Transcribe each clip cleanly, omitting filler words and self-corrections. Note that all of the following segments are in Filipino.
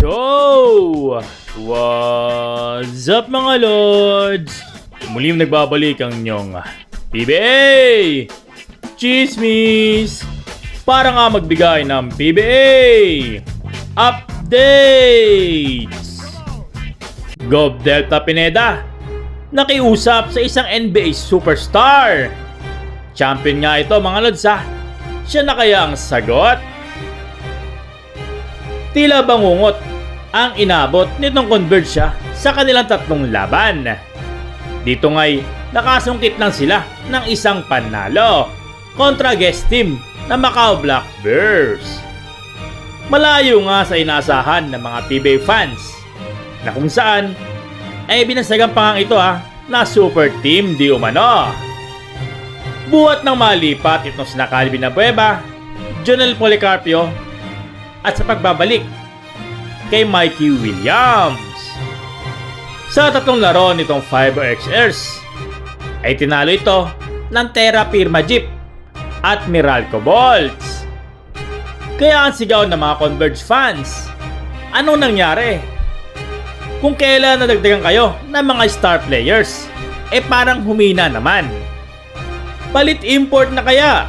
So, what's up mga Lods? Muling nagbabalik ang inyong PBA Chismis para nga magbigay ng PBA updates. Gob Delta Pineda nakiusap sa isang NBA superstar. Champion nga ito mga Lods ha. Siya na kaya ang sagot? Tila bangungot ang inabot nitong Converge sa kanilang tatlong laban. Dito nga'y nakasungkit lang sila ng isang panalo kontra guest team na Macau Black Bears. Malayo nga sa inasahan ng mga PBA fans na kung saan ay binasagan pa nga ito na super team di umano. Buhat ng malipat itong sina Calvin Abueva, Jonel Policarpio at sa pagbabalik kay Mikey Williams. Sa tatlong laro nitong FiberXers ay tinalo ito ng Terra Firma Jeep at Meralco Bolts. Kaya ang sigaw ng mga Converge fans, anong nangyari? Kung kailan nadagdagan kayo ng mga star players, parang humina naman. Palit import na kaya?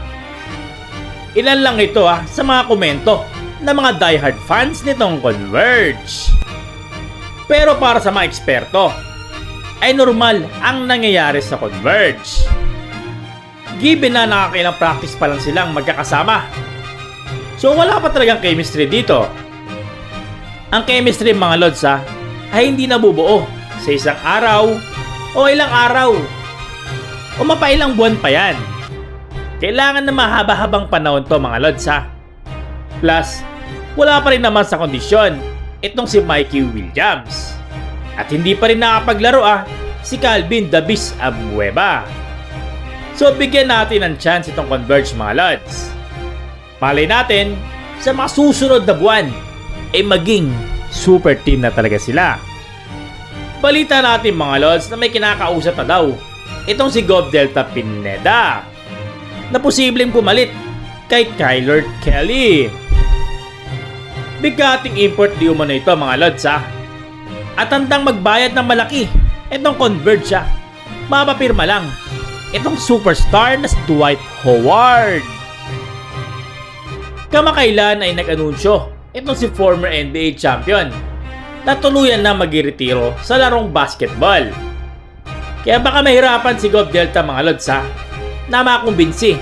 Ilan lang ito sa mga komento ng mga diehard fans nitong Converge. Pero para sa mga eksperto, ay normal ang nangyayari sa Converge. Given na nakakailang practice pa lang silang magkakasama. So wala pa talagang chemistry dito. Ang chemistry mga Lods ay hindi nabubuo sa isang araw o ilang araw o mapailang buwan pa yan. Kailangan na mahaba-habang panahon to mga Lods Plus, wala pa rin naman sa kondisyon itong si Mikey Williams. At hindi pa rin nakapaglaro si Calvin The Beast Abueva. So bigyan natin ng chance itong Converge mga Lods. Malay natin sa mga susunod na buwan maging super team na talaga sila. Balita natin mga Lods na may kinakausap na daw itong si Gob Delta Pineda na posibleng pumalit kay Kyler Kelly. Bigating import di umano ito mga Lods at handang magbayad ng malaki itong Converge mapapirma lang itong superstar na si Dwight Howard. Kamakailan ay nag-anunsyo itong si former NBA champion na tuluyan na mag-iretiro sa larong basketball. Kaya baka mahirapan si Gob Delta mga Lods na makumbinsi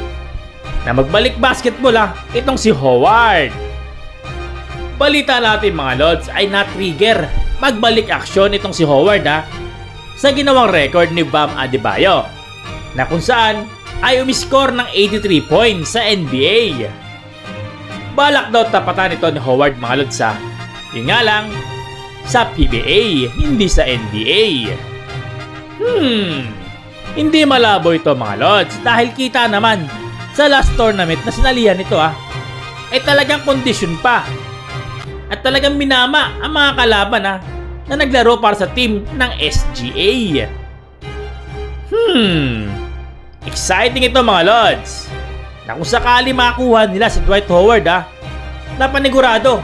na magbalik basketball itong si Howard. Balita natin mga Lods ay na-trigger magbalik aksyon itong si Howard sa ginawang record ni Bam Adebayo na kung saan ay umiscore ng 83 points sa NBA. Balak daw tapatan ito ni Howard mga Lods yun nga lang sa PBA hindi sa NBA. Hindi malabo ito mga Lods dahil kita naman sa last tournament na sinalihan nito ay talagang kondisyon pa. At talagang minama ang mga kalaban na naglaro para sa team ng SGA. Exciting ito mga Lods. Na kung sakali makuha nila si Dwight Howard na panigurado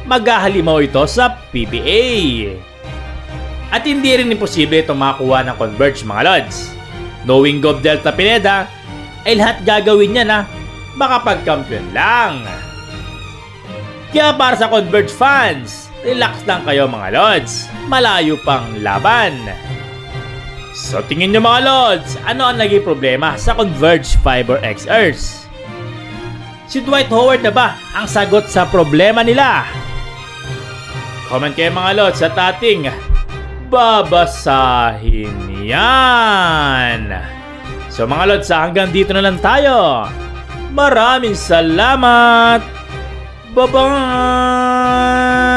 maghahalimaw ito sa PBA. At hindi rin imposible itong makuha ng Converge mga Lods. Knowing Gob Delta Pineda ay lahat gagawin niya na makapag-champion lang. Kaya para sa Converge fans, relax lang kayo mga Lods. Malayo pang laban. So tingin nyo mga Lods, ano ang naging problema sa Converge FiberXers? Si Dwight Howard na ba ang sagot sa problema nila? Comment kayo mga Lods at ating babasahin yan. So mga Lods hanggang dito na lang tayo. Maraming salamat. Bye-bye!